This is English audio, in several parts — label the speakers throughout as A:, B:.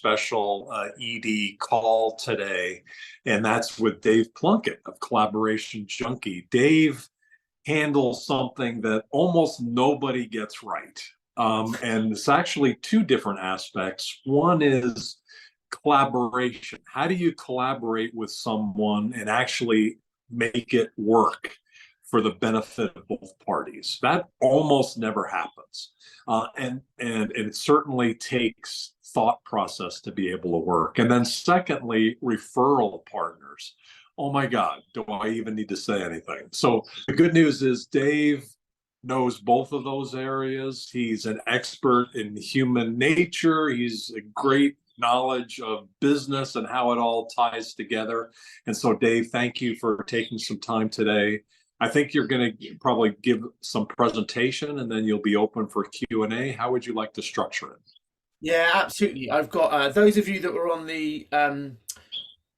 A: special ED call today, and that's with Dave Plunkett of Collaboration Junkie. Dave handles something that almost nobody gets right. And it's actually two different aspects. One is collaboration. How do you collaborate with someone and actually make it work for the benefit of both parties? That almost never happens. And it certainly takes thought process to be able to work. And then secondly, referral partners. Oh my God, do I even need to say anything? So the good news is Dave knows both of those areas. He's an expert in human nature. He's a great knowledge of business and how it all ties together. And so Dave, thank you for taking some time today. I think you're going to probably give some presentation and then you'll be open for Q&A. How would you like to structure it?
B: Yeah, absolutely. I've got those of you that were on the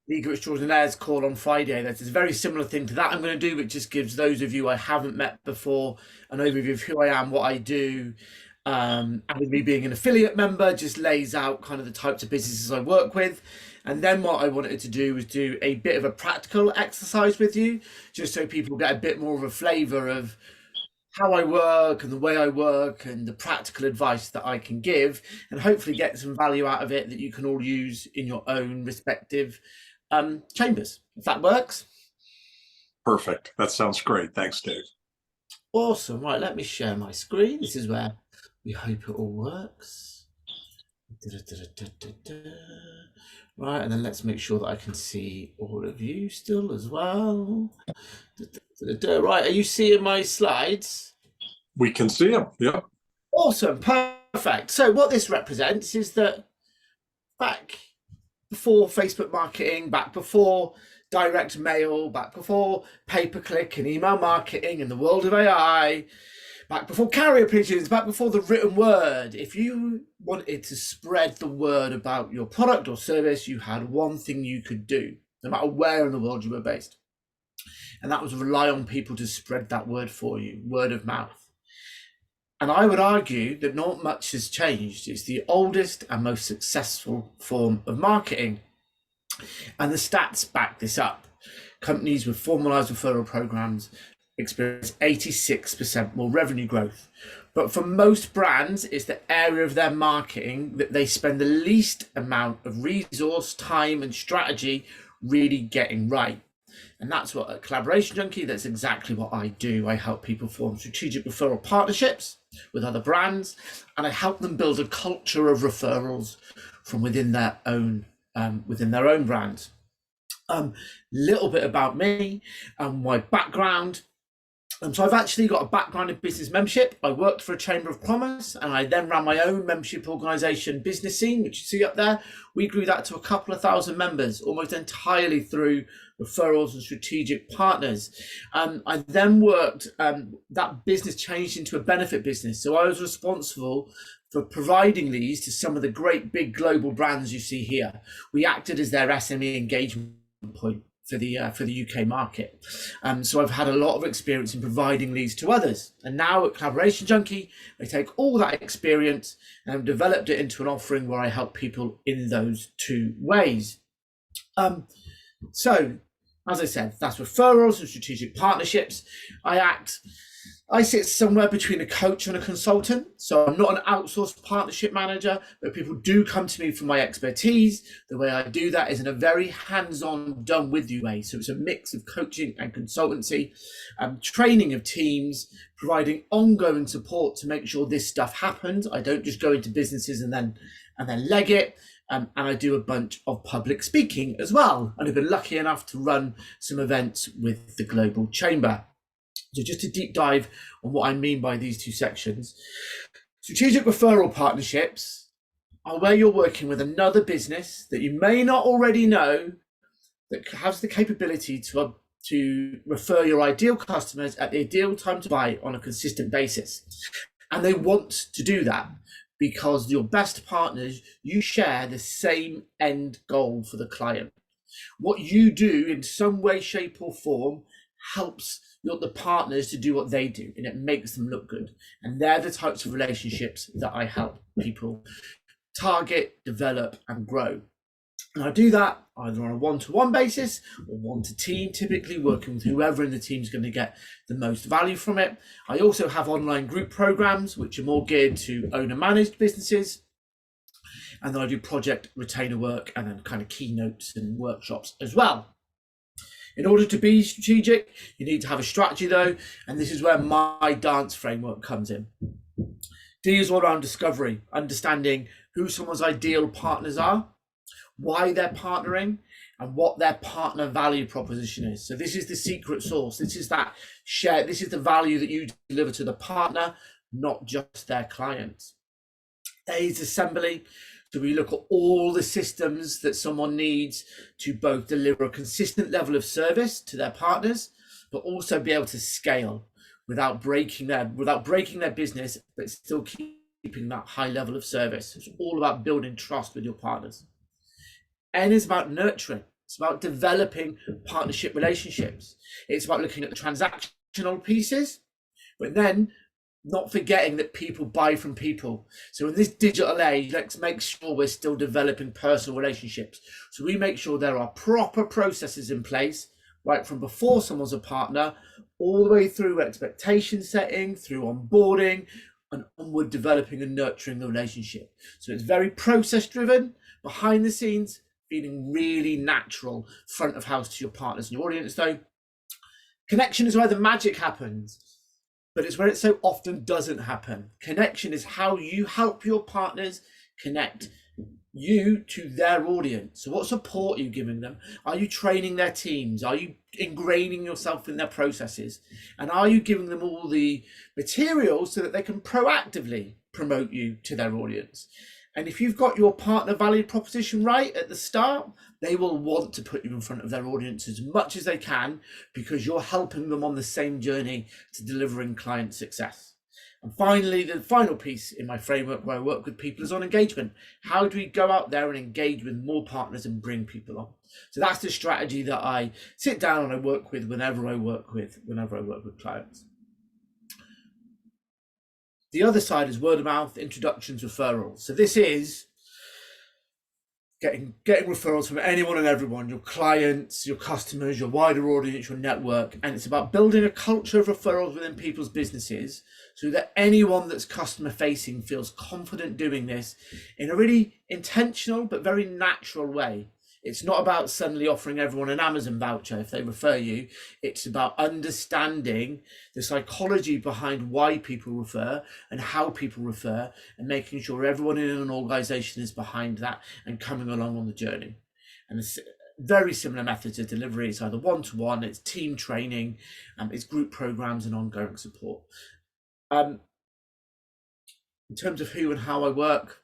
B: League of Extraordinaires call on Friday. That's a very similar thing to that I'm going to do, which just gives those of you I haven't met before an overview of who I am, what I do. And with me being an affiliate member, just lays out kind of the types of businesses I work with. And then what I wanted to do was do a bit of a practical exercise with you, just so people get a bit more of a flavour of how I work and the way I work and the practical advice that I can give, and hopefully get some value out of it that you can all use in your own respective chambers, if that works.
A: Perfect. That sounds great. Thanks, Dave.
B: Awesome. Right, let me share my screen. This is where we hope it all works. Right, and then let's make sure that I can see all of you still as well. Right, are you seeing my slides?
A: We can see them, yep.
B: Awesome, perfect. So what this represents is that back before Facebook marketing, back before direct mail, back before pay-per-click and email marketing and the world of AI, back before carrier pigeons, back before the written word, if you wanted to spread the word about your product or service, you had one thing you could do, no matter where in the world you were based. And that was rely on people to spread that word for you, word of mouth. And I would argue that not much has changed. It's the oldest and most successful form of marketing. And the stats back this up. Companies with formalized referral programs experience 86% more revenue growth. But for most brands, it's the area of their marketing that they spend the least amount of resource, time, and strategy really getting right. And that's what at Collaboration Junkie, that's exactly what I do. I help people form strategic referral partnerships with other brands, and I help them build a culture of referrals from within their own brands. Little bit about me and my background. So I've actually got a background in business membership. I worked for a Chamber of Commerce and I then ran my own membership organisation, Business Scene, which you see up there. We grew that to a couple of thousand members, almost entirely through referrals and strategic partners. I then worked, that business changed into a benefit business. So I was responsible for providing these to some of the great big global brands you see here. We acted as their SME engagement point for the UK market. So I've had a lot of experience in providing these to others. And now at Collaboration Junkie, I take all that experience and I've developed it into an offering where I help people in those two ways. So, as I said, that's referrals and strategic partnerships. I sit somewhere between a coach and a consultant. So I'm not an outsourced partnership manager, but people do come to me for my expertise. The way I do that is in a very hands-on, done with you way. So it's a mix of coaching and consultancy, training of teams, providing ongoing support to make sure this stuff happens. I don't just go into businesses and then leg it. And I do a bunch of public speaking as well. And I've been lucky enough to run some events with the Global Chamber. So just a deep dive on what I mean by these two sections. Strategic referral partnerships are where you're working with another business that you may not already know that has the capability to refer your ideal customers at the ideal time to buy on a consistent basis. And they want to do that because your best partners, you share the same end goal for the client. What you do in some way, shape or form helps the partners to do what they do, and it makes them look good. And they're the types of relationships that I help people target, develop, and grow. And I do that either on a one-to-one basis or one-to-team, typically working with whoever in the team is going to get the most value from it. I also have online group programs, which are more geared to owner-managed businesses. And then I do project retainer work and then kind of keynotes and workshops as well. In order to be strategic, you need to have a strategy though, and this is where my dance framework comes in. D is all around discovery, understanding who someone's ideal partners are, why they're partnering, and what their partner value proposition is. So this is the secret sauce. This is that share. This is the value that you deliver to the partner, not just their clients. A is assembly. So we look at all the systems that someone needs to both deliver a consistent level of service to their partners, but also be able to scale without breaking their business, but still keeping that high level of service. It's all about building trust with your partners. N is about nurturing. It's about developing partnership relationships. It's about looking at the transactional pieces, but then not forgetting that people buy from people. So in this digital age, let's make sure we're still developing personal relationships. So we make sure there are proper processes in place, right from before someone's a partner, all the way through expectation setting, through onboarding, and onward developing and nurturing the relationship. So it's very process driven, behind the scenes, feeling really natural, front of house to your partners and your audience. So connection is where the magic happens, but it's where it so often doesn't happen. Connection is how you help your partners connect you to their audience. So what support are you giving them? Are you training their teams? Are you ingraining yourself in their processes? And are you giving them all the materials so that they can proactively promote you to their audience? And if you've got your partner value proposition right at the start, they will want to put you in front of their audience as much as they can, because you're helping them on the same journey to delivering client success. And finally, the final piece in my framework where I work with people is on engagement. How do we go out there and engage with more partners and bring people on? So that's the strategy that I sit down and I work with whenever I work with clients. The other side is word of mouth, introductions, referrals. So this is getting referrals from anyone and everyone, your clients, your customers, your wider audience, your network. And it's about building a culture of referrals within people's businesses so that anyone that's customer facing feels confident doing this in a really intentional but very natural way. It's not about suddenly offering everyone an Amazon voucher if they refer you. It's about understanding the psychology behind why people refer and how people refer, and making sure everyone in an organization is behind that and coming along on the journey. And it's very similar methods of delivery. It's either one-to-one, it's team training, it's group programs and ongoing support. In terms of who and how I work,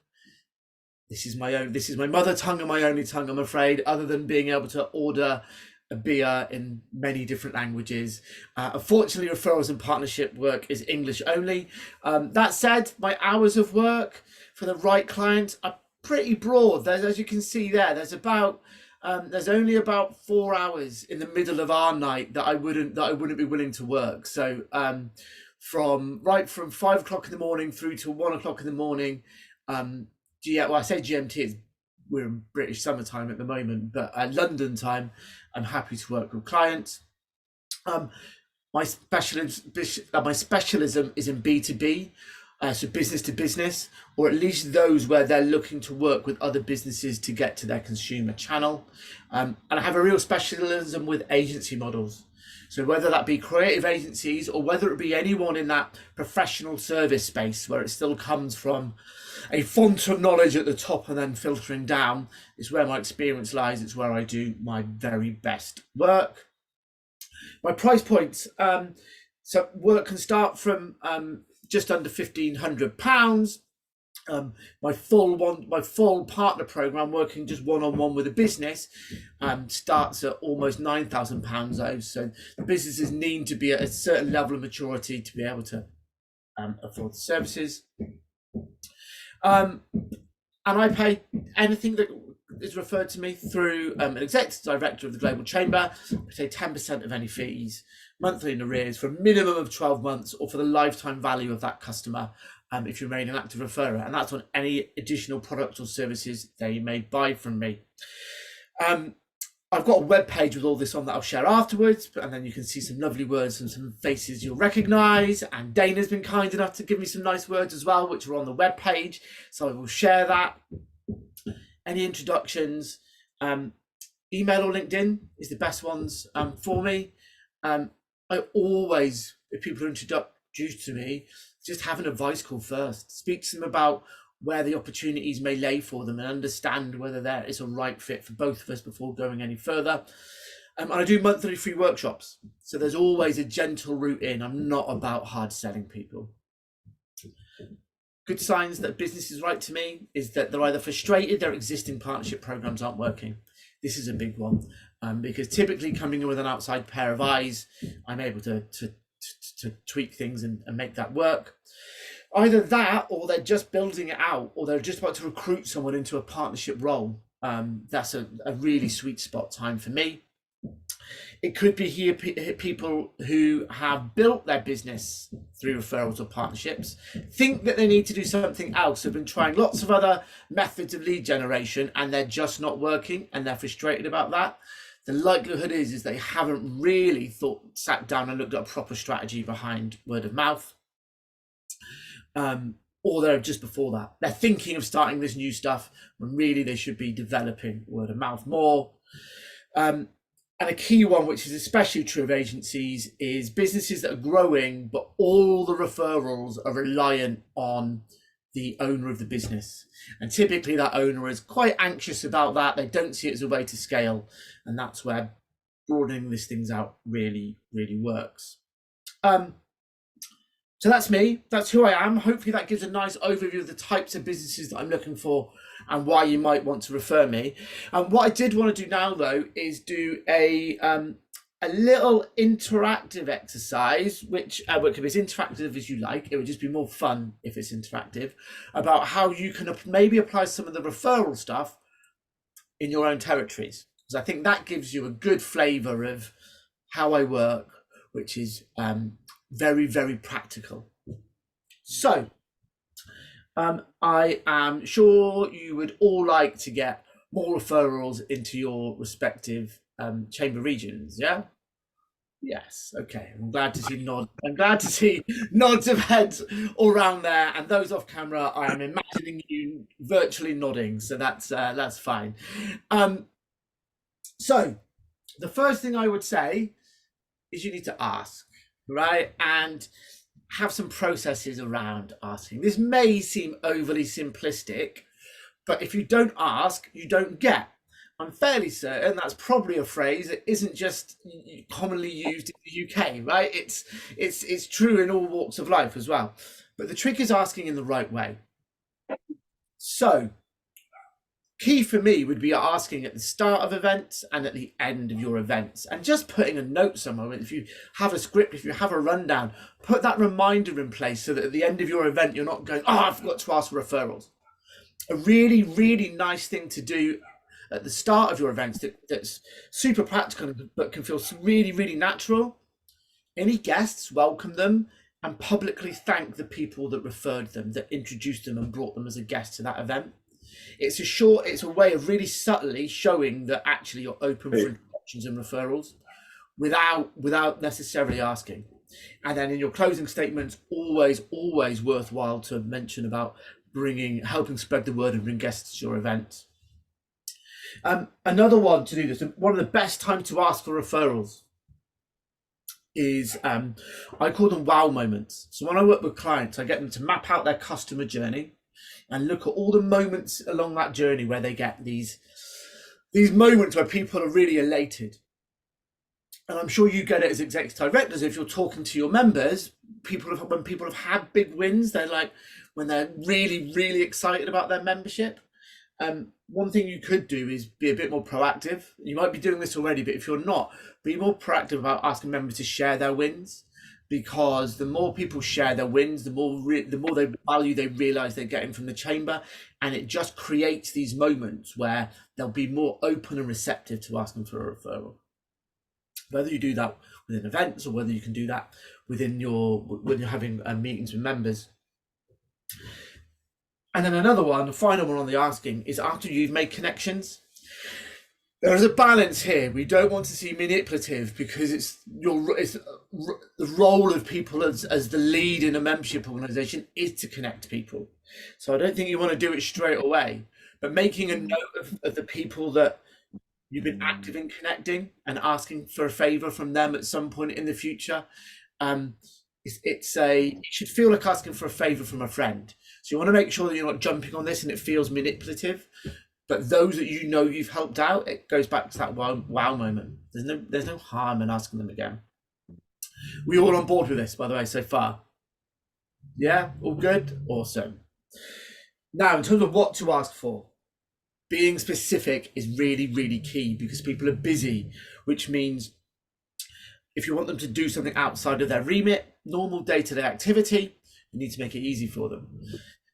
B: this is my mother tongue and my only tongue, I'm afraid, other than being able to order a beer in many different languages. Unfortunately, referrals and partnership work is English only. That said, my hours of work for the right client are pretty broad. As you can see there, there's only about 4 hours in the middle of our night that I wouldn't be willing to work. So from 5 o'clock in the morning through to 1 o'clock in the morning, I say GMT, we're in British summertime at the moment, but at London time, I'm happy to work with clients. My specialism is in B2B, so business to business, or at least those where they're looking to work with other businesses to get to their consumer channel. And I have a real specialism with agency models. So whether that be creative agencies or whether it be anyone in that professional service space where it still comes from a font of knowledge at the top and then filtering down, is where my experience lies. It's where I do my very best work. My price points, so work can start from just under £1,500. My full partner program, working just one-on-one with a business, starts at almost £9,000 though. So the businesses need to be at a certain level of maturity to be able to afford the services. And I pay anything that is referred to me through an executive director of the Global Chamber. I pay 10% of any fees monthly in arrears for a minimum of 12 months or for the lifetime value of that customer if you remain an active referrer, and that's on any additional products or services they may buy from me. I've got a web page with all this on that I'll share afterwards, and then you can see some lovely words and some faces you'll recognise. And Dana's been kind enough to give me some nice words as well, which are on the web page, so I will share that. Any introductions, email or LinkedIn is the best ones for me. I always, if people are introduced to me, just have an advice call first. Speak to them about where the opportunities may lay for them and understand whether there is a right fit for both of us before going any further. And I do monthly free workshops, so there's always a gentle route in. I'm not about hard selling people. Good signs that business is right to me is that they're either frustrated their existing partnership programs aren't working. This is a big one, because typically coming in with an outside pair of eyes, I'm able to tweak things and make that work. Either that, or they're just building it out, or they're just about to recruit someone into a partnership role. That's a really sweet spot time for me. It could be people who have built their business through referrals or partnerships, think that they need to do something else, have been trying lots of other methods of lead generation, and they're just not working, and they're frustrated about that. The likelihood is they haven't really sat down and looked at a proper strategy behind word of mouth. Or they're just before that. They're thinking of starting this new stuff when really they should be developing word of mouth more. And a key one, which is especially true of agencies, is businesses that are growing, but all the referrals are reliant on the owner of the business. And typically that owner is quite anxious about that. They don't see it as a way to scale. And that's where broadening these things out really, really works. So that's me, that's who I am. Hopefully that gives a nice overview of the types of businesses that I'm looking for and why you might want to refer me. And what I did want to do now though, is do a little interactive exercise, which can be as interactive as you like. It would just be more fun if it's interactive, about how you can maybe apply some of the referral stuff in your own territories. Because I think that gives you a good flavour of how I work, which is very, very practical. So I am sure you would all like to get more referrals into your respective chamber regions, yeah? Yes, okay. I'm glad to see nods of heads all around there, and those off camera, I am imagining you virtually nodding, so that's fine. So the first thing I would say is you need to ask, right? And have some processes around asking. This may seem overly simplistic, but if you don't ask, you don't get. I'm fairly certain that's probably a phrase that isn't just commonly used in the UK, right? It's true in all walks of life as well. But the trick is asking in the right way. So key for me would be asking at the start of events and at the end of your events, and just putting a note somewhere. If you have a script, if you have a rundown, put that reminder in place so that at the end of your event, you're not going, oh, I forgot to ask for referrals. A really, really nice thing to do at the start of your events that's super practical but can feel really, really natural. Any guests, welcome them and publicly thank the people that referred them, that introduced them and brought them as a guest to that event. It's a way of really subtly showing that actually you're open for introductions and referrals without necessarily asking. And then in your closing statements, always worthwhile to mention about helping spread the word and bring guests to your event. Another one to do this, one of the best times to ask for referrals is I call them wow moments. So when I work with clients, I get them to map out their customer journey and look at all the moments along that journey where they get these moments where people are really elated. And I'm sure you get it as executive directors. If you're talking to your members, when people have had big wins, they're like, when they're really, really excited about their membership. One thing you could do is be a bit more proactive. You might be doing this already, but if you're not, be more proactive about asking members to share their wins, because the more people share their wins, the more value they realize they're getting from the chamber, and it just creates these moments where they'll be more open and receptive to asking for a referral. Whether you do that within events or whether you can do that when you're having meetings with members. And then another one, the final one on the asking, is after you've made connections. There is a balance here. We don't want to see manipulative, because it's the role of people as the lead in a membership organization is to connect people. So I don't think you want to do it straight away, but making a note of the people that you've been active in connecting and asking for a favor from them at some point in the future. It should feel like asking for a favor from a friend. So you want to make sure that you're not jumping on this and it feels manipulative. But those that you know you've helped out, it goes back to that wow moment. There's no harm in asking them again. We all on board with this, by the way, so far? Yeah, all good? Awesome. Now, in terms of what to ask for, being specific is really, really key, because people are busy, which means if you want them to do something outside of their remit, normal day-to-day activity, you need to make it easy for them.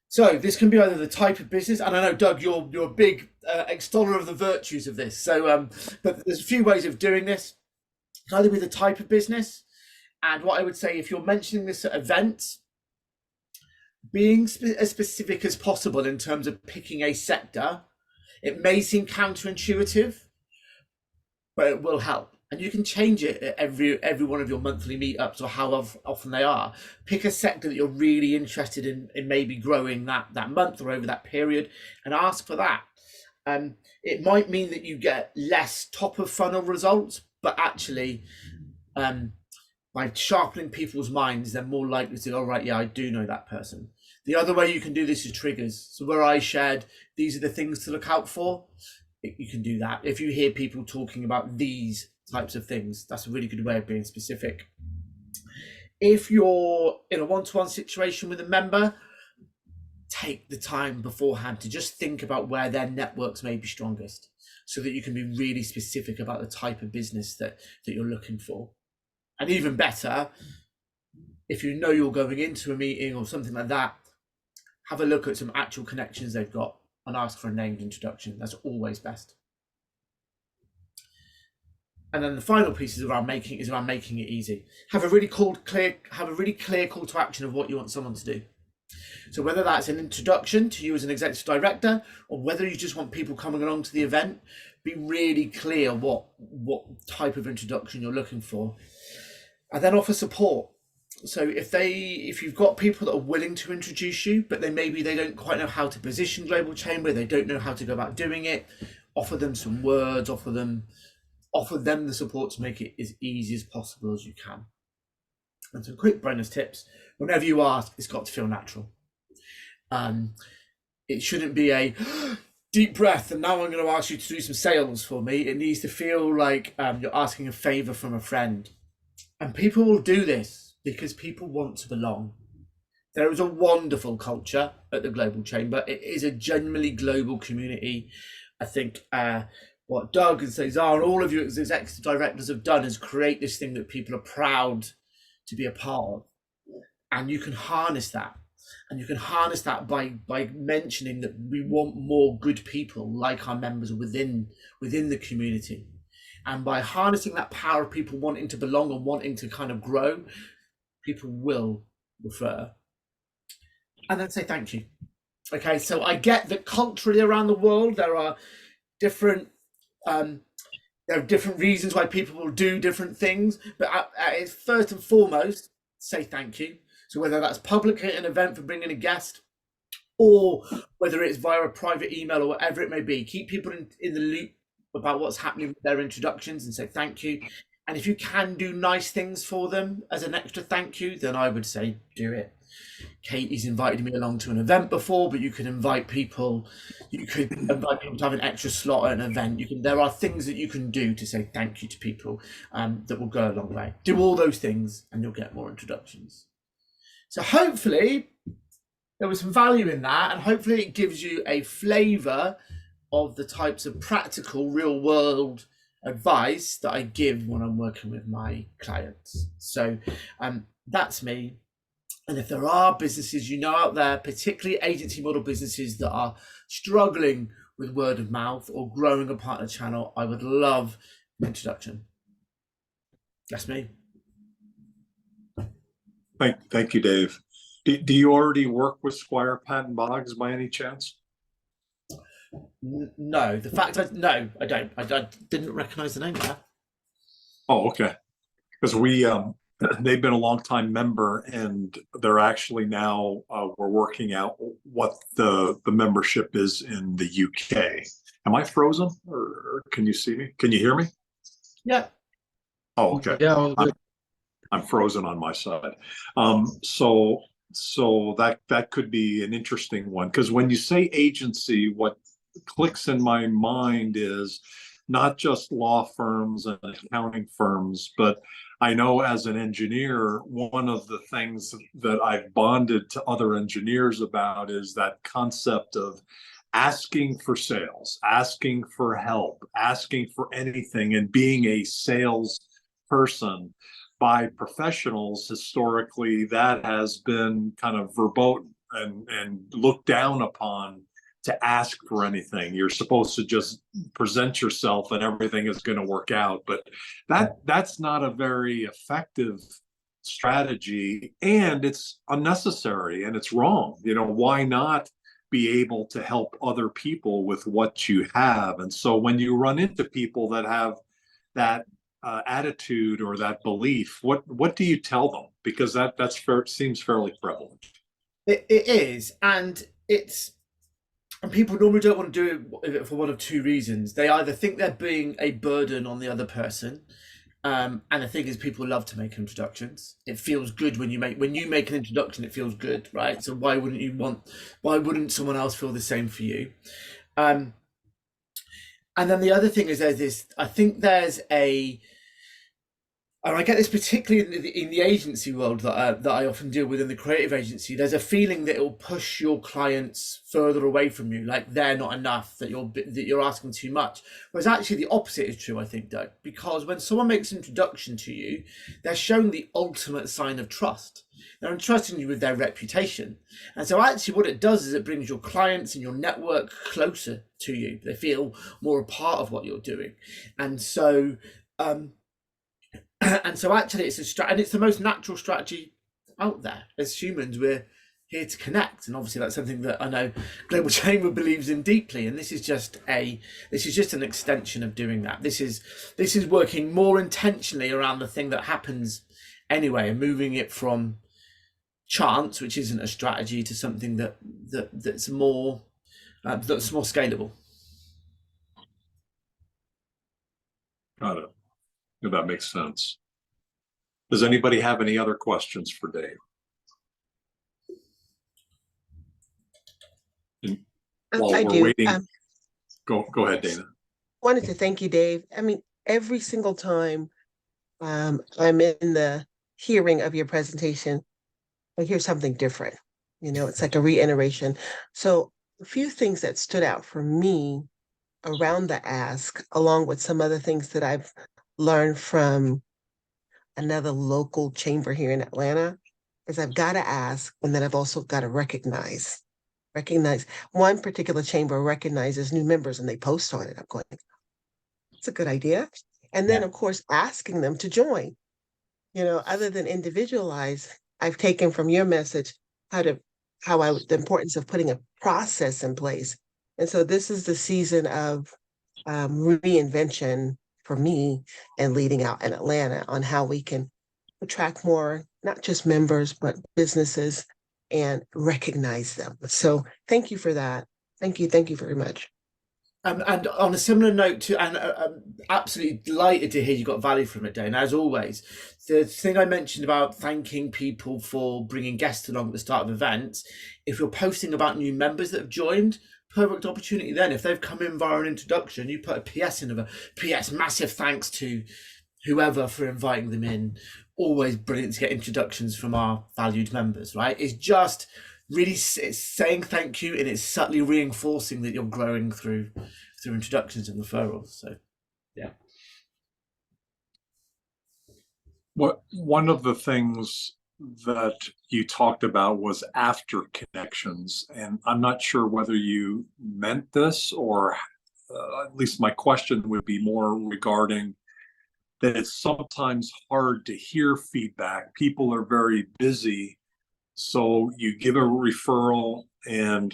B: So this can be either the type of business, and I know, Doug, you're a big extoller of the virtues of this. So, but there's a few ways of doing this. It can either be the type of business, and what I would say, if you're mentioning this at events, being as specific as possible in terms of picking a sector. It may seem counterintuitive, but it will help. And you can change it at every one of your monthly meetups, or how often they are. Pick a sector that you're really interested in maybe growing that month or over that period, and ask for that. It might mean that you get less top of funnel results, but actually by sharpening people's minds, they're more likely to go, all right, yeah, I do know that person. The other way you can do this is triggers. So where I shared, these are the things to look out for, you can do that. If you hear people talking about these types of things, that's a really good way of being specific. If you're in a one-to-one situation with a member, take the time beforehand to just think about where their networks may be strongest, so that you can be really specific about the type of business that you're looking for. And even better, if you know you're going into a meeting or something like that, have a look at some actual connections they've got and ask for a named introduction. That's always best. And then the final piece is around making it easy. Have a really clear call to action of what you want someone to do. So whether that's an introduction to you as an executive director, or whether you just want people coming along to the event, be really clear what type of introduction you're looking for. And then offer support. So if you've got people that are willing to introduce you, but they don't quite know how to position Global Chamber, they don't know how to go about doing it, offer them some words, offer them the support to make it as easy as possible as you can. And some quick bonus tips: whenever you ask, it's got to feel natural. It shouldn't be a deep breath and now I'm going to ask you to do some sales for me. It needs to feel like you're asking a favor from a friend. And people will do this because people want to belong. There is a wonderful culture at the Global Chamber. It is a genuinely global community. I think what Doug and Cesar and all of you as executive directors have done is create this thing that people are proud to be a part of. And you can harness that. And you can harness that by mentioning that we want more good people like our members within the community. And by harnessing that power of people wanting to belong and wanting to kind of grow, people will refer. And then say thank you. Okay, so I get that culturally around the world there are different reasons why people will do different things, but it's first and foremost, say thank you. So whether that's publicly at an event for bringing a guest, or whether it's via a private email or whatever it may be, keep people in the loop about what's happening with their introductions and say thank you. And if you can do nice things for them as an extra thank you, then I would say do it. Katie's invited me along to an event before, but you could invite people. You could invite people to have an extra slot at an event. There are things that you can do to say thank you to people that will go a long way. Do all those things and you'll get more introductions. So hopefully there was some value in that, and hopefully it gives you a flavour of the types of practical, real world advice that I give when I'm working with my clients. So that's me. And if there are businesses out there, particularly agency model businesses that are struggling with word of mouth or growing a partner channel, I would love an introduction. That's me.
A: Thank you, Dave. Do you already work with Squire Patton Boggs by any chance?
B: No, the fact no, I don't. I didn't recognize the name there.
A: Oh, okay. Because they've been a long time member, and they're actually now we're working out what the membership is in the UK. Am I frozen, or can you see me? Can you hear me?
B: Yeah.
A: Oh, okay.
C: Yeah, all good.
A: I'm frozen on my side. So that could be an interesting one, because when you say agency, what clicks in my mind is not just law firms and accounting firms, but I know as an engineer, one of the things that I've bonded to other engineers about is that concept of asking for sales, asking for help, asking for anything, and being a sales person by professionals. Historically, that has been kind of verboten and looked down upon to ask for anything. You're supposed to just present yourself and everything is going to work out. But that's not a very effective strategy, and it's unnecessary and it's wrong. Why not be able to help other people with what you have? And so when you run into people that have that attitude or that belief, what do you tell them? Because that's fair, seems fairly prevalent.
B: It is, and people normally don't want to do it for one of two reasons. They either think they're being a burden on the other person, and the thing is, people love to make introductions. It feels good when you make an introduction. It feels good, right? So why wouldn't someone else feel the same for you? And then the other thing is there's this. I think there's and I get this particularly in the agency world that I often deal with in the creative agency. There's a feeling that it will push your clients further away from you, like they're not enough, that you're asking too much. Whereas actually the opposite is true, I think, Doug, because when someone makes an introduction to you, they're showing the ultimate sign of trust. They're entrusting you with their reputation. And so actually what it does is it brings your clients and your network closer to you. They feel more a part of what you're doing. And so actually it's the most natural strategy out there. As humans, we're here to connect, and obviously that's something that I know Global Chamber believes in deeply, and this is just an extension of doing that. This is working more intentionally around the thing that happens anyway, and moving it from chance, which isn't a strategy, to something that's more scalable.
A: Got it. That makes sense. Does anybody have any other questions for Dave? While
D: I
A: we're
D: do.
A: waiting, go ahead, Dana.
D: Wanted to thank you, Dave. I mean, every single time I'm in the hearing of your presentation, I hear something different. It's like a reiteration. So a few things that stood out for me around the ask, along with some other things that I've learned from another local chamber here in Atlanta, is I've got to ask, and then I've also got to recognize. One particular chamber recognizes new members and they post on it. I'm going, it's a good idea. And then, of course, asking them to join. Other than individualize, I've taken from your message the importance of putting a process in place. And so this is the season of reinvention for me and leading out in Atlanta on how we can attract more, not just members, but businesses, and recognize them. So thank you for that. Thank you very much.
B: And on a similar note I'm absolutely delighted to hear you got value from it, Dana. As always, the thing I mentioned about thanking people for bringing guests along at the start of events, if you're posting about new members that have joined, perfect opportunity then. If they've come in via an introduction, you put a PS in of a PS, massive thanks to whoever for inviting them in. Always brilliant to get introductions from our valued members, right? It's just really, it's saying thank you, and it's subtly reinforcing that you're growing through introductions and referrals. So yeah.
A: One of the things that you talked about was after connections, and I'm not sure whether you meant this, or at least my question would be more regarding that it's sometimes hard to hear feedback. People are very busy, So you give a referral and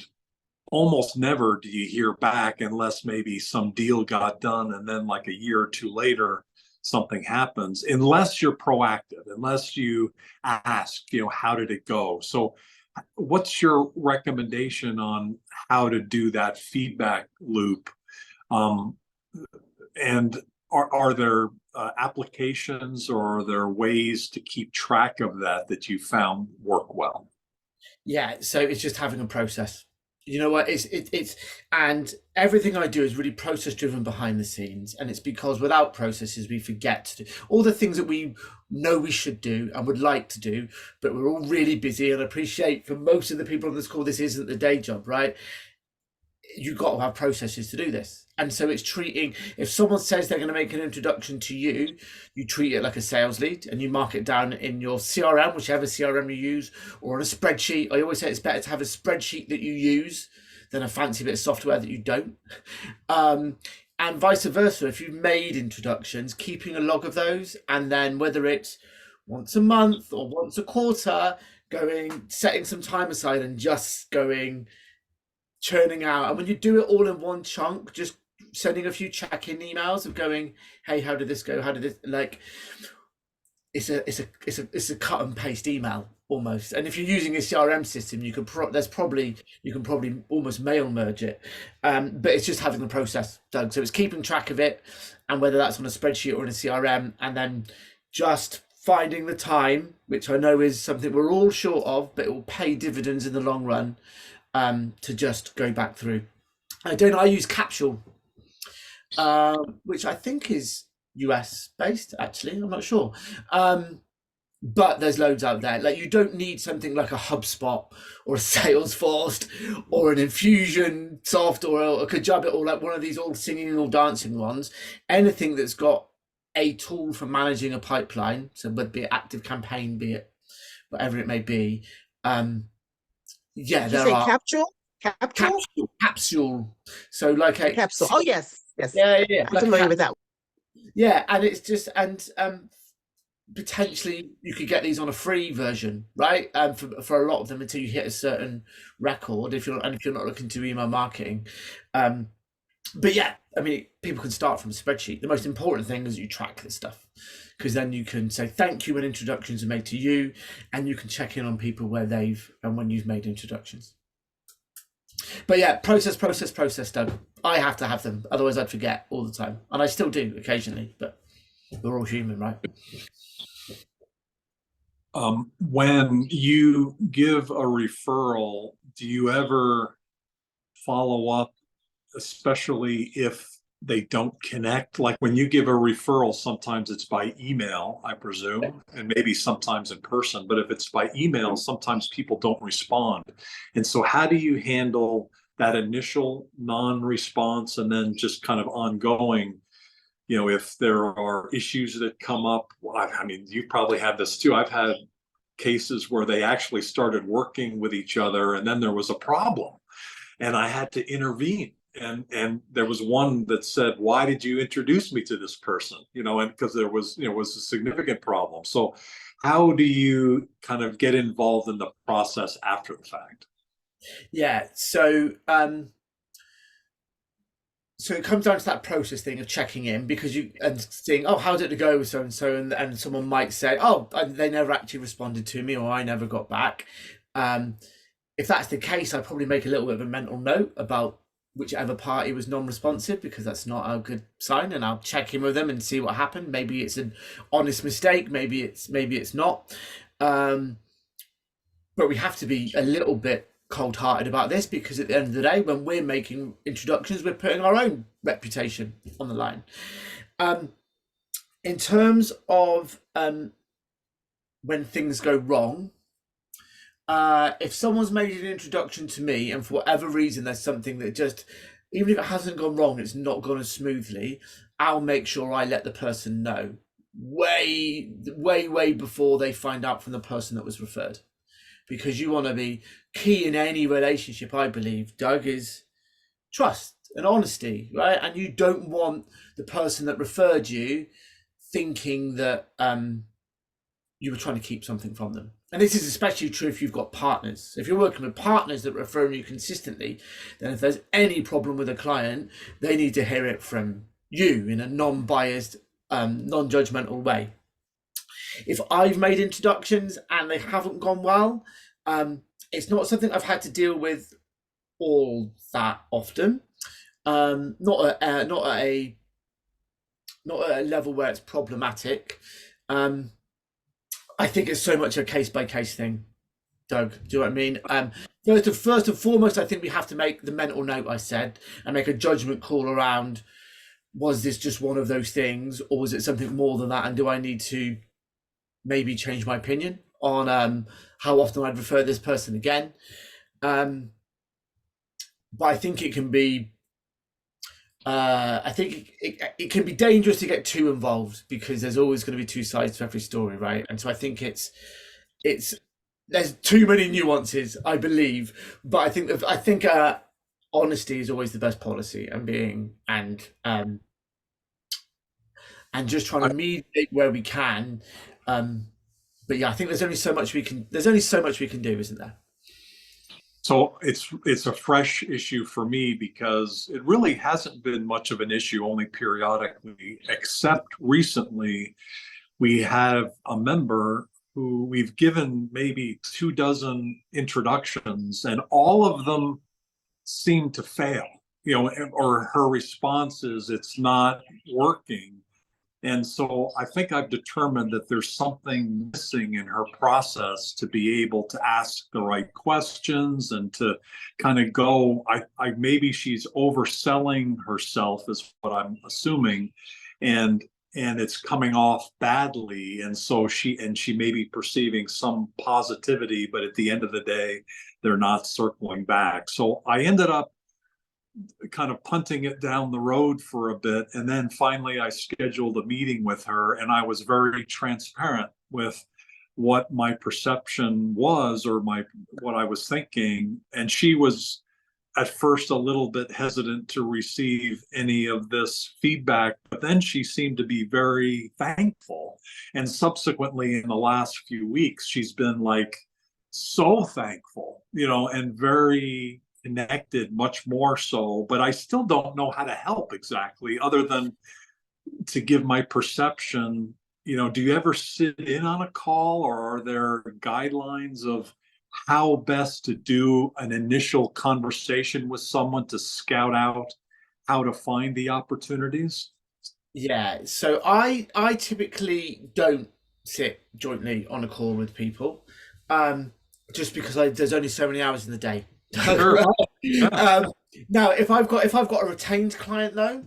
A: almost never do you hear back unless maybe some deal got done and then like a year or two later something happens, unless you're proactive, unless you ask, how did it go? So what's your recommendation on how to do that feedback loop? And are there applications, or are there ways to keep track of that you found work well?
B: Yeah, so it's just having a process. You know what? It's and everything I do is really process driven behind the scenes, and it's because without processes we forget to do all the things that we know we should do and would like to do, but we're all really busy. And I appreciate for most of the people on this call, this isn't the day job, right? You've got to have processes to do this. And so it's treating, if someone says they're going to make an introduction to you, you treat it like a sales lead and you mark it down in your CRM, whichever CRM you use, or on a spreadsheet. I always say it's better to have a spreadsheet that you use than a fancy bit of software that you don't. And vice versa, if you've made introductions, keeping a log of those, and then whether it's once a month or once a quarter, setting some time aside and just churning out. And when you do it all in one chunk, just sending a few check-in emails of going, hey, how did this go? How did this, like, it's a cut and paste email almost. And if you're using a CRM system, you can probably almost mail merge it. But it's just having the process, Doug. So it's keeping track of it, and whether that's on a spreadsheet or in a CRM, and then just finding the time, which I know is something we're all short of, but it will pay dividends in the long run, to just go back through. I use Capsule, which I think is US based, actually. I'm not sure. But there's loads out there. Like, you don't need something like a HubSpot or a Salesforce or an Infusionsoft or a Kajabi or like one of these all singing and all dancing ones. Anything that's got a tool for managing a pipeline, so whether it be an active campaign, be it whatever it may be. Yeah,
D: Did you
B: there
D: say
B: are
D: capsule?
B: So like a
D: Capsule. Oh yes.
B: yeah.
D: I'm familiar with that.
B: Yeah, and it's just potentially you could get these on a free version, right? For a lot of them until you hit a certain record. If you're not looking to email marketing, but yeah, I mean, people can start from a spreadsheet. The most important thing is you track this stuff, because then you can say thank you when introductions are made to you, and you can check in on people when you've made introductions. But yeah, process, Doug. I have to have them, otherwise I'd forget all the time, and I still do occasionally. But we're all human, right?
A: When you give a referral, do you ever follow up, especially if they don't connect? Like when you give a referral, sometimes it's by email, I presume, and maybe sometimes in person. But if it's by email, sometimes people don't respond. And so how do you handle that initial non-response and then just kind of ongoing? If there are issues that come up, I mean, you probably have this too. I've had cases where they actually started working with each other and then there was a problem and I had to intervene. And there was one that said, why did you introduce me to this person? And because there was a significant problem. So how do you kind of get involved in the process after the fact?
B: Yeah, so it comes down to that process thing of checking in, because and seeing, oh, how did it go with so and so, and someone might say, oh, they never actually responded to me, or I never got back. If that's the case, I'd probably make a little bit of a mental note about whichever party was non-responsive, because that's not a good sign, and I'll check in with them and see what happened. Maybe it's an honest mistake, maybe it's not. But we have to be a little bit cold-hearted about this, because at the end of the day, when we're making introductions, we're putting our own reputation on the line. In terms of when things go wrong, if someone's made an introduction to me and for whatever reason there's something that just, even if it hasn't gone wrong, it's not gone as smoothly, I'll make sure I let the person know way before they find out from the person that was referred. Because you want to be key in any relationship, I believe, Doug, is trust and honesty, right? And you don't want the person that referred you thinking that you were trying to keep something from them. And this is especially true if you've got partners. If you're working with partners that refer you consistently, then if there's any problem with a client, they need to hear it from you in a non-biased, non-judgmental way. If I've made introductions and they haven't gone well, it's not something I've had to deal with all that often. Not at a level where it's problematic. I think it's so much a case-by-case thing, Doug. Do you know what I mean? First and foremost, I think we have to make the mental note I said and make a judgment call around, was this just one of those things, or was it something more than that? And do I need to maybe change my opinion on how often I'd refer this person again? But I think it can be it can be dangerous to get too involved, because there's always going to be two sides to every story, right? And so I think it's there's too many nuances, I believe. But I think honesty is always the best policy, and just trying to mediate where we can. But yeah, I think there's only so much we can do, isn't there?
A: So it's a fresh issue for me, because it really hasn't been much of an issue, only periodically, except recently we have a member who we've given maybe 24 introductions, and all of them seem to fail, or her response is, it's not working. And so I think I've determined that there's something missing in her process to be able to ask the right questions and to kind of go, maybe she's overselling herself is what I'm assuming. And it's coming off badly. And so she may be perceiving some positivity, but at the end of the day, they're not circling back. So I ended up kind of punting it down the road for a bit. And then finally I scheduled a meeting with her, and I was very transparent with what my perception was, or what I was thinking. And she was at first a little bit hesitant to receive any of this feedback, but then she seemed to be very thankful. And subsequently in the last few weeks, she's been like so thankful, and very connected, much more so. But I still don't know how to help exactly, other than to give my perception. Do you ever sit in on a call, or are there guidelines of how best to do an initial conversation with someone to scout out how to find the opportunities?
B: Yeah, so I typically don't sit jointly on a call with people, just because there's only so many hours in the day.
A: Sure.
B: Now, if I've got a retained client though,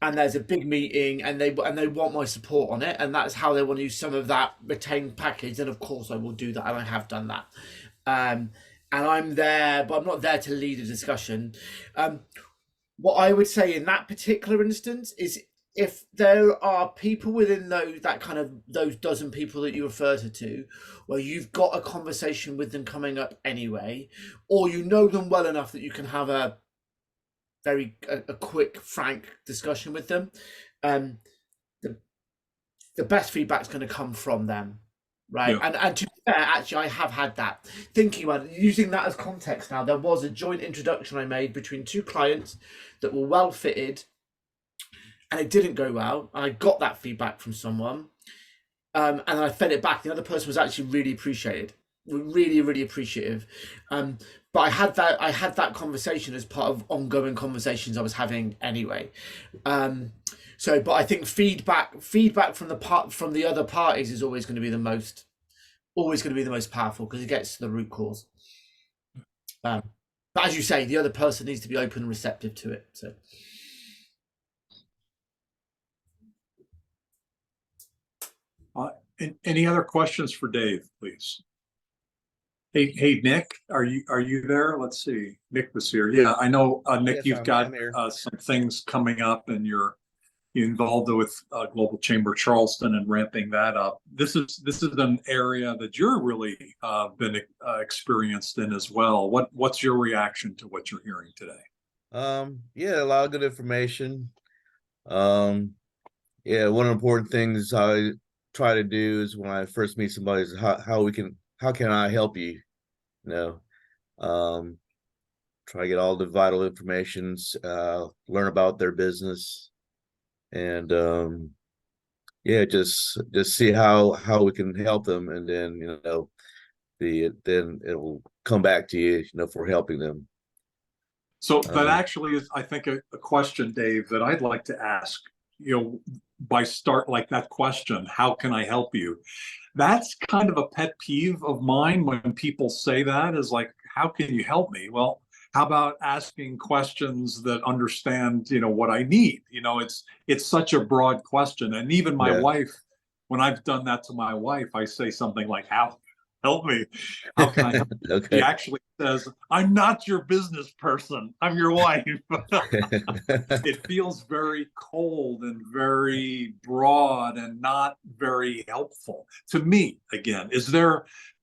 B: and there's a big meeting and they want my support on it, and that's how they want to use some of that retained package, then of course I will do that, and I have done that. And I'm there, but I'm not there to lead a discussion. What I would say in that particular instance is, if there are people within those dozen people that you referred to, where you've got a conversation with them coming up anyway, or you know them well enough that you can have a quick, frank discussion with them, the best feedback's going to come from them, right? Yeah. And to be fair, actually, I have had that. Thinking about it, using that as context now, there was a joint introduction I made between two clients that were well fitted, and it didn't go well. And I got that feedback from someone, and I fed it back. The other person was actually really appreciative. But I had that conversation as part of ongoing conversations I was having anyway. But I think feedback from the other parties is always going to be the most powerful, because it gets to the root cause. But as you say, the other person needs to be open and receptive to it. So.
A: Any other questions for Dave, please? Hey, Nick, are you there? Let's see. Nick was here. Yeah, I know, Nick, yes, you've got some things coming up, and you're involved with Global Chamber Charleston and ramping that up. This is an area that you're really been experienced in as well. What's your reaction to what you're hearing today?
C: Yeah, a lot of good information. Yeah, one of the important things I try to do is when I first meet somebody is how can I help you? You know, um, try to get all the vital informations, learn about their business, and yeah, just see how we can help them, and then then it'll come back to you, for helping them.
A: So that actually is, I think, a question, Dave, that I'd like to ask, by start like that question, how can I help you? That's kind of a pet peeve of mine when people say that, is like, how can you help me? Well, how about asking questions that understand, what I need? It's such a broad question. And even my
C: Yeah.
A: wife, when I've done that to my wife, I say something like, how help me? How can I help you? She
C: Okay.
A: actually says, I'm not your business person. I'm your wife. It feels very cold and very broad and not very helpful to me. Again,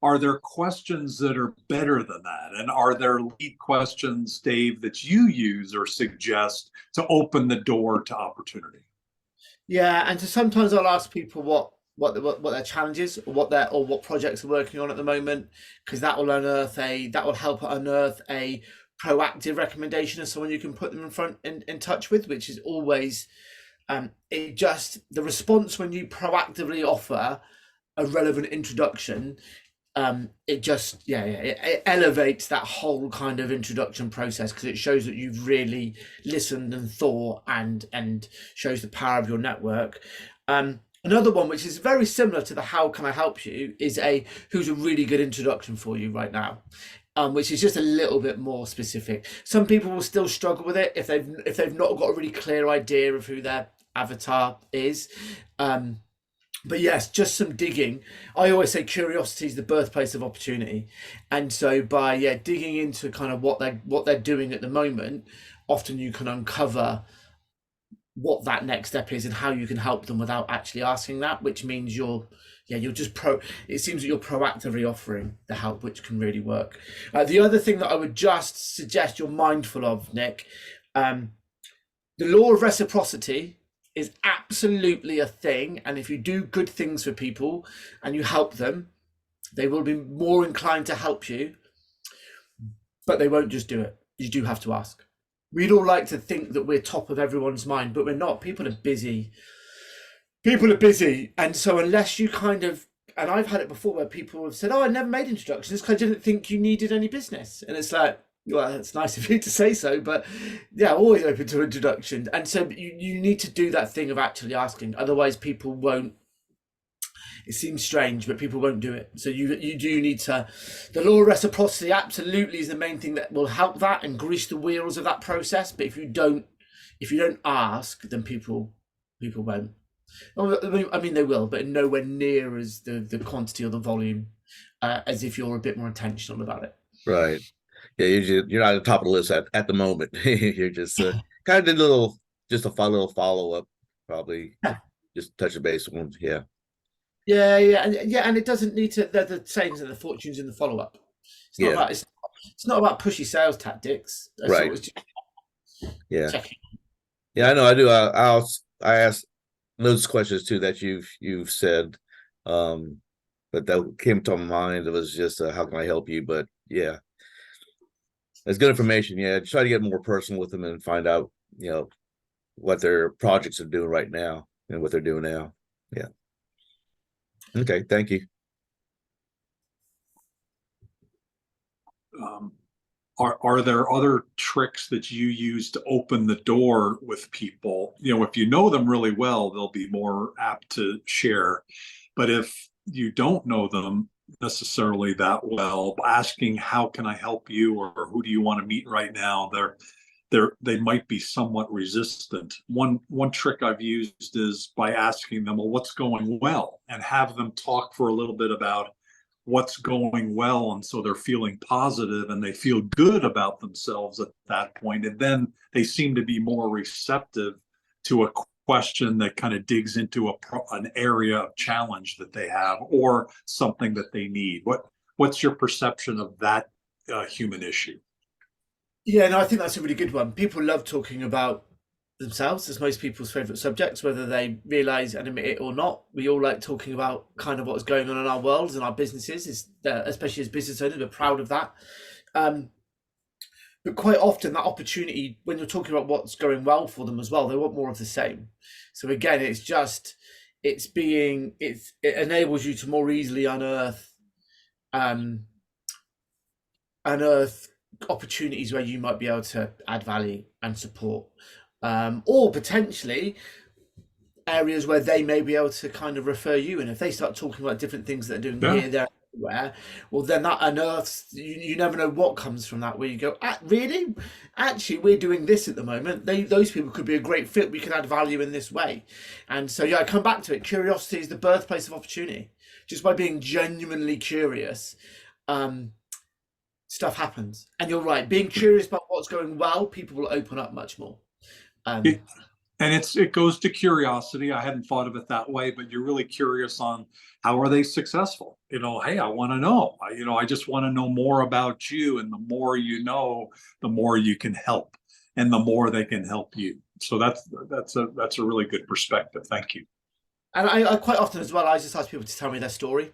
A: are there questions that are better than that? And are there lead questions, Dave, that you use or suggest to open the door to opportunity?
B: Yeah, and so sometimes I'll ask people what their challenges, or what projects they're working on at the moment, because that will help unearth a proactive recommendation of someone you can put them in touch with, which is always the response when you proactively offer a relevant introduction. It elevates that whole kind of introduction process, because it shows that you've really listened and thought, and shows the power of your network. Another one, which is very similar to the how can I help you, is who's a really good introduction for you right now, which is just a little bit more specific. Some people will still struggle with it if they've not got a really clear idea of who their avatar is. But yes, just some digging. I always say curiosity is the birthplace of opportunity, and so by digging into kind of what they're doing at the moment, often you can uncover what that next step is and how you can help them without actually asking that. Which means it seems that you're proactively offering the help, which can really work. The other thing that I would just suggest you're mindful of, Nick, the law of reciprocity is absolutely a thing, and if you do good things for people and you help them, they will be more inclined to help you, but they won't just do it. You do have to ask. We'd all like to think that we're top of everyone's mind, but we're not. People are busy, and so unless you and I've had it before where people have said, oh, I never made introductions because I didn't think you needed any business, and it's like, well, it's nice of you to say so, but yeah, always open to introduction. And so you need to do that thing of actually asking, otherwise people won't. It seems strange, but people won't do it. So you do need to. The law of reciprocity absolutely is the main thing that will help that and grease the wheels of that process. But if you don't ask, then people won't. I mean, they will, but nowhere near as the quantity or the volume as if you're a bit more intentional about it.
C: Right. Yeah, you're not at the top of the list at the moment. You're just kind of did a little follow up, probably just touch a base on. Yeah.
B: And it doesn't need to. They're the sayings and the fortunes in the follow up. It's not about pushy sales tactics.
C: Right. Yeah.
B: Checking.
C: Yeah, I know. I do. I ask those questions too that you've said, but that came to my mind. It was just how can I help you? But yeah. It's good information. Yeah, try to get more personal with them and find out, what their projects are doing right now and what they're doing now. Yeah. Okay, thank you.
A: Are there other tricks that you use to open the door with people? If you know them really well, they'll be more apt to share. But if you don't know them necessarily that well, asking how can I help you, or who do you want to meet right now, they might be somewhat resistant. One trick I've used is by asking them, well, what's going well, and have them talk for a little bit about what's going well, and so they're feeling positive and they feel good about themselves at that point, and then they seem to be more receptive to a question that kind of digs into an area of challenge that they have or something that they need. What's your perception of that human issue?
B: Yeah, no, I think that's a really good one. People love talking about themselves. It's most people's favorite subjects, whether they realize and admit it or not. We all like talking about kind of what's going on in our worlds and our businesses, especially as business owners. We're proud of that. But quite often that opportunity, when you're talking about what's going well for them as well, they want more of the same. So again, it enables you to more easily unearth opportunities where you might be able to add value and support, or potentially areas where they may be able to kind of refer you. And if they start talking about different things that they're doing here, there, everywhere, well, then that unearths, you never know what comes from that, where you go, really? Actually, we're doing this at the moment. Those people could be a great fit. We can add value in this way. And so, yeah, I come back to it. Curiosity is the birthplace of opportunity. Just by being genuinely curious, stuff happens. And you're right, being curious about what's going well, people will open up much more.
A: And it goes to curiosity. I hadn't thought of it that way, but you're really curious on how are they successful? You know, hey, I want to know. I just want to know more about you. And the more you know, the more you can help, and the more they can help you. So that's a really good perspective. Thank you.
B: And I quite often as well, I just ask people to tell me their story.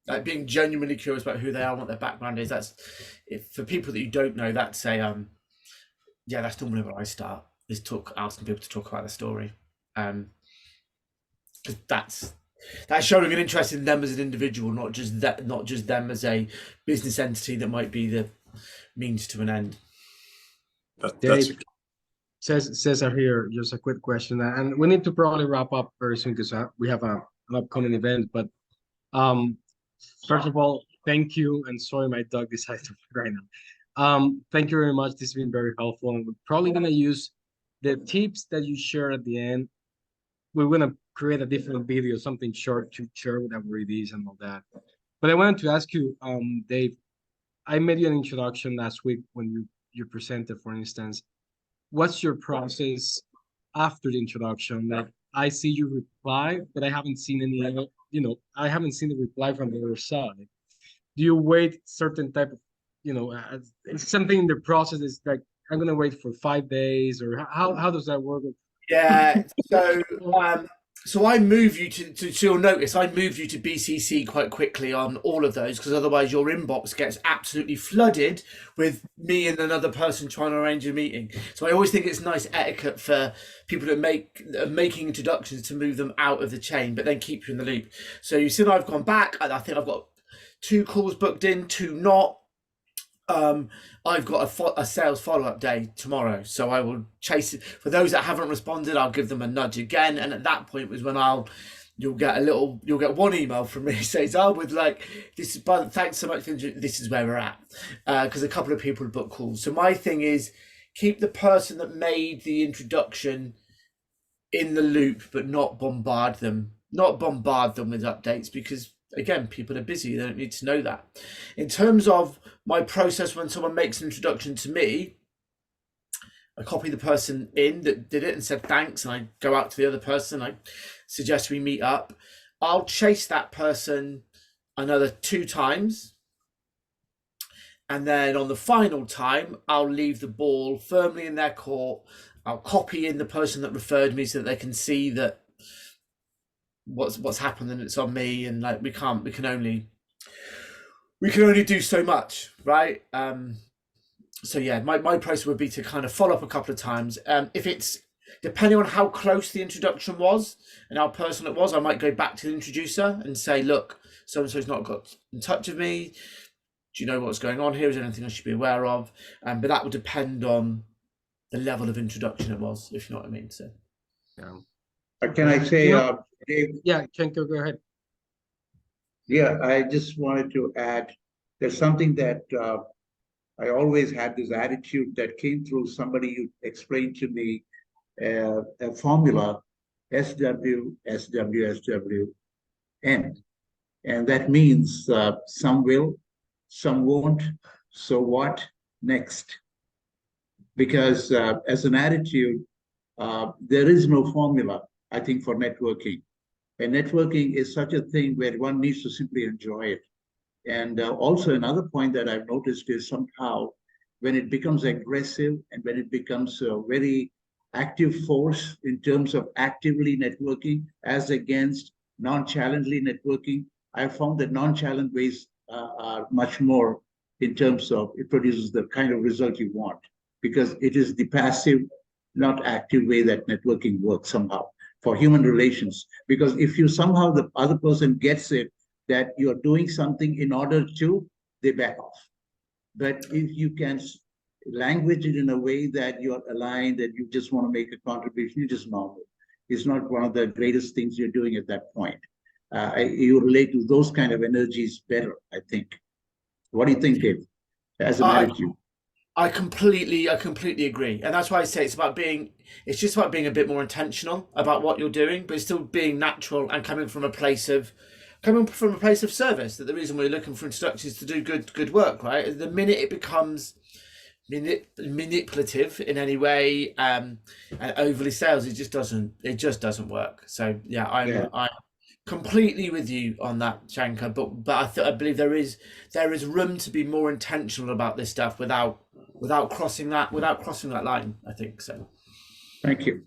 B: Like being genuinely curious about who they are and what their background is. For people that you don't know, that's that's normally where I start. Is asking people to talk about their story, because that's showing an interest in them as an individual, not just them as a business entity that might be the means to an end.
E: Dave, Cesar here. Just a quick question, and we need to probably wrap up very soon because we have an upcoming event. But first of all, thank you, and sorry my dog decided to right now. Thank you very much. This has been very helpful, and we're probably gonna use the tips that you share at the end. We're gonna create a different video, something short to share whatever it is and all that. But I wanted to ask you, Dave, I made you an introduction last week when you presented, for instance. What's your process after the introduction? Like, I see you reply, but I haven't seen any other, I haven't seen the reply from the other side. Do you wait certain type of, it's something in the process is like, I'm gonna wait for 5 days, or how does that work?
B: Yeah, so I move you to you'll notice I moved you to BCC quite quickly on all of those, because otherwise your inbox gets absolutely flooded with me and another person trying to arrange a meeting. So I always think it's nice etiquette for people that are making introductions to move them out of the chain, but then keep you in the loop. So you see, I've gone back. I think I've got 2 calls booked in, 2 not. I've got a sales follow-up day tomorrow, so I will chase it. For those that haven't responded, I'll give them a nudge again, and at that point was when you'll get one email from me says, with like, this is, but thanks so much for this is where we're at, because a couple of people booked calls. So my thing is keep the person that made the introduction in the loop, but not bombard them with updates, because again, people are busy. They don't need to know that. In terms of my process, when someone makes an introduction to me, I copy the person in that did it and said thanks, and I go out to the other person. I suggest we meet up. I'll chase that person another 2 times. And then on the final time, I'll leave the ball firmly in their court. I'll copy in the person that referred me so that they can see that what's happened and it's on me, and like we can only do so much, right? So yeah, my process would be to kind of follow up a couple of times. If it's depending on how close the introduction was and how personal it was, I might go back to the introducer and say, look, so and so's not got in touch with me. Do you know what's going on here? Is there anything I should be aware of? But that would depend on the level of introduction it was, if you know what I mean. So
E: yeah.
F: Can I say, Dave?
E: Yeah, Chenko, go ahead.
F: Yeah, I just wanted to add, there's something that I always had this attitude that came through somebody who explained to me a formula, SW, SW, SW, N. And that means some will, some won't, so what next? Because as an attitude, there is no formula, I think, for networking. And networking is such a thing where one needs to simply enjoy it. And also another point that I've noticed is somehow when it becomes aggressive and when it becomes very active force in terms of actively networking as against non-challengely networking. I found that non-challenge ways are much more in terms of it produces the kind of result you want, because it is the passive, not active way that networking works somehow for human relations. Because if you somehow, the other person gets it that you're doing something in order to, they back off. But if you can language it in a way that you're aligned, that you just want to make a contribution, you just normal. It's not one of the greatest things you're doing at that point. You relate to those kind of energies better, I think. What do you think, Dave, as an attitude?
B: I completely agree. And that's why I say it's just about being a bit more intentional about what you're doing, but still being natural and coming from a place of service. That the reason we're looking for instructors is to do good work, right? The minute it becomes manipulative in any way and overly sales, it just doesn't work. So yeah, I'm completely with you on that, Shankar. But I believe there is room to be more intentional about this stuff without crossing that line, I think so.
F: Thank you.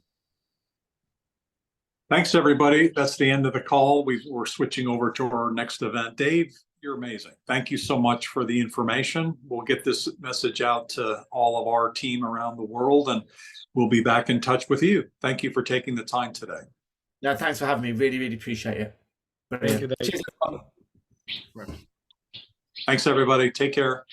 A: Thanks, everybody. That's the end of the call. We're switching over to our next event. Dave, you're amazing. Thank you so much for the information. We'll get this message out to all of our team around the world, and we'll be back in touch with you. Thank you for taking the time today.
B: No, thanks for having me. Really, really appreciate it.
E: Thank you, Dave.
B: Cheers.
A: Thanks, everybody. Take care.